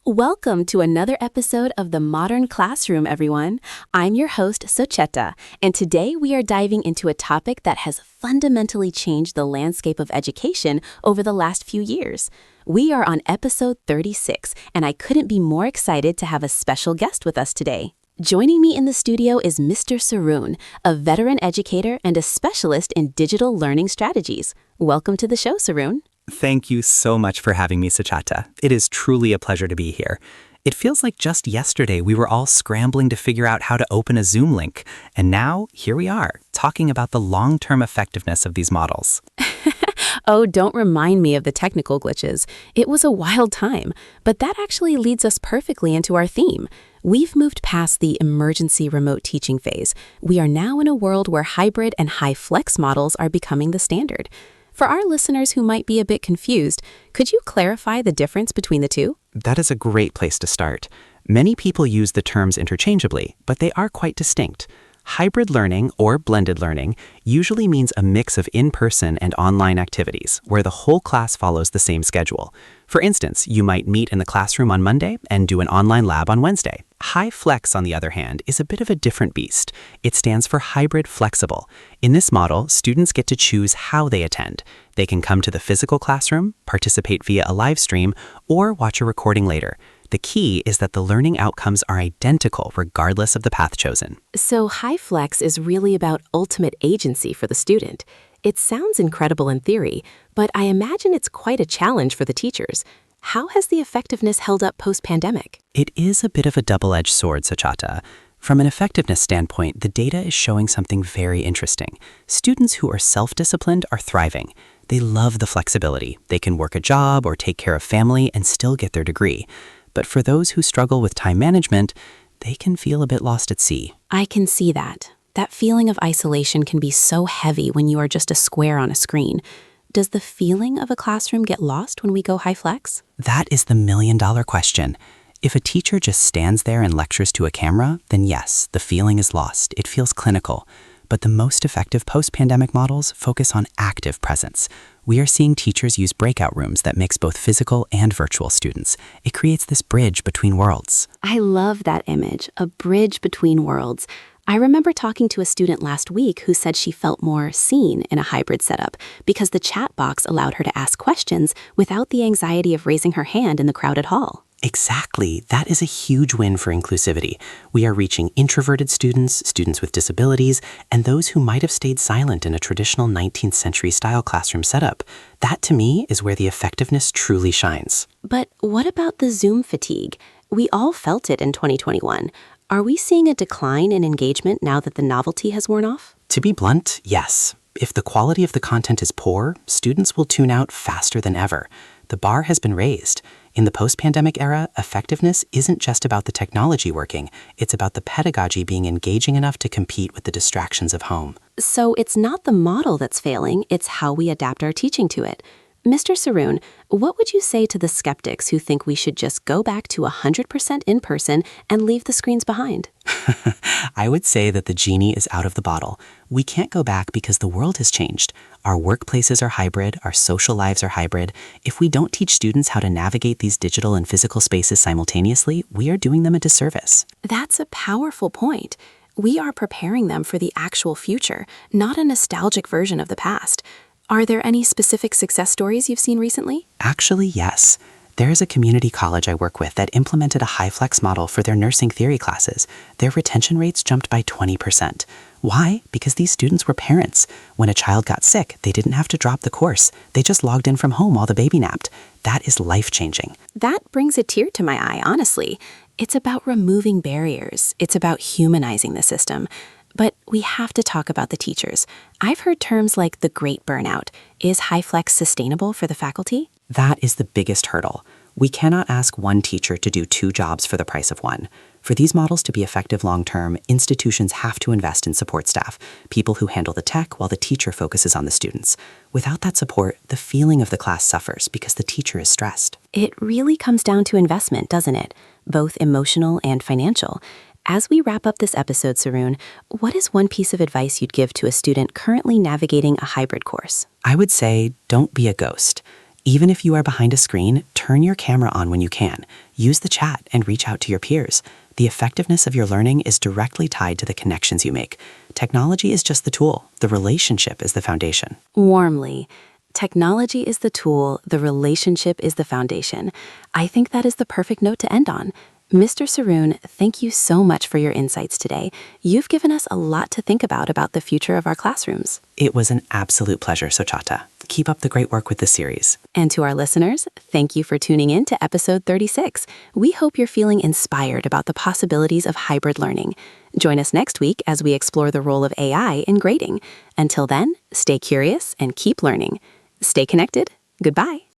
Welcome to another episode of The Modern Classroom, everyone. I'm your host, Socheta, and today we are diving into a topic that has fundamentally changed the landscape of education over the last few years. We are on episode 36, and I couldn't be more excited to have a special guest with us today. Joining me in the studio is Mr. Saroon, a veteran educator and a specialist in digital learning strategies. Welcome to the show, Saroon. Thank you so much for having me, Suchata. It is truly a pleasure to be here. It feels like just yesterday we were all scrambling to figure out how to open a Zoom link, and now here we are, talking about the long-term effectiveness of these models. Oh, don't remind me of the technical glitches. It was a wild time, but that actually leads us perfectly into our theme. We've moved past the emergency remote teaching phase. We are now in a world where hybrid and HyFlex models are becoming the standard. For our listeners who might be a bit confused, could you clarify the difference between the two? That is a great place to start. Many people use the terms interchangeably, but they are quite distinct. Hybrid learning, or blended learning, usually means a mix of in-person and online activities, where the whole class follows the same schedule. For instance, you might meet in the classroom on Monday and do an online lab on Wednesday. HyFlex, on the other hand, is a bit of a different beast. It stands for hybrid flexible. In this model, students get to choose how they attend. They can come to the physical classroom, participate via a live stream, or watch a recording later. The key is that the learning outcomes are identical regardless of the path chosen. So HyFlex is really about ultimate agency for the student. It sounds incredible in theory, but I imagine it's quite a challenge for the teachers. How has the effectiveness held up post-pandemic? It is a bit of a double-edged sword, Suchata. From an effectiveness standpoint, the data is showing something very interesting. Students who are self-disciplined are thriving. They love the flexibility. They can work a job or take care of family and still get their degree. But for those who struggle with time management, they can feel a bit lost at sea. I can see that. That feeling of isolation can be so heavy when you are just a square on a screen. Does the feeling of a classroom get lost when we go HyFlex? That is the million-dollar question. If a teacher just stands there and lectures to a camera, then yes, the feeling is lost. It feels clinical. But the most effective post-pandemic models focus on active presence. We are seeing teachers use breakout rooms that mix both physical and virtual students. It creates this bridge between worlds. I love that image, a bridge between worlds. I remember talking to a student last week who said she felt more seen in a hybrid setup because the chat box allowed her to ask questions without the anxiety of raising her hand in the crowded hall. Exactly. That is a huge win for inclusivity. We are reaching introverted students, students with disabilities, and those who might have stayed silent in a traditional 19th century style classroom setup. That, to me, is where the effectiveness truly shines. But what about the Zoom fatigue? We all felt it in 2021. Are we seeing a decline in engagement now that the novelty has worn off? To be blunt, yes. If the quality of the content is poor, students will tune out faster than ever. The bar has been raised. In the post-pandemic era, effectiveness isn't just about the technology working. It's about the pedagogy being engaging enough to compete with the distractions of home. So it's not the model that's failing, it's how we adapt our teaching to it. Mr. Saroon, what would you say to the skeptics who think we should just go back to 100% in person and leave the screens behind? I would say that the genie is out of the bottle. We can't go back because the world has changed. Our workplaces are hybrid, our social lives are hybrid. If we don't teach students how to navigate these digital and physical spaces simultaneously, we are doing them a disservice. That's a powerful point. We are preparing them for the actual future, not a nostalgic version of the past. Are there any specific success stories you've seen recently? Actually, yes. There is a community college I work with that implemented a HyFlex model for their nursing theory classes. Their retention rates jumped by 20%. Why? Because these students were parents. When a child got sick, they didn't have to drop the course. They just logged in from home while the baby napped. That is life-changing. That brings a tear to my eye, honestly. It's about removing barriers. It's about humanizing the system. But we have to talk about the teachers. I've heard terms like the great burnout. Is HyFlex sustainable for the faculty? That is the biggest hurdle. We cannot ask one teacher to do two jobs for the price of one. For these models to be effective long-term, institutions have to invest in support staff, people who handle the tech while the teacher focuses on the students. Without that support, the feeling of the class suffers because the teacher is stressed. It really comes down to investment, doesn't it? Both emotional and financial. As we wrap up this episode, Saroon, what is one piece of advice you'd give to a student currently navigating a hybrid course? I would say, don't be a ghost. Even if you are behind a screen, turn your camera on when you can. Use the chat and reach out to your peers. The effectiveness of your learning is directly tied to the connections you make. Technology is just the tool. The relationship is the foundation. Warmly. Technology is the tool, the relationship is the foundation. I think that is the perfect note to end on. Mr. Saroon, thank you so much for your insights today. You've given us a lot to think about the future of our classrooms. It was an absolute pleasure, Sucheta. Keep up the great work with this series. And to our listeners, thank you for tuning in to episode 36. We hope you're feeling inspired about the possibilities of hybrid learning. Join us next week as we explore the role of AI in grading. Until then, stay curious and keep learning. Stay connected. Goodbye.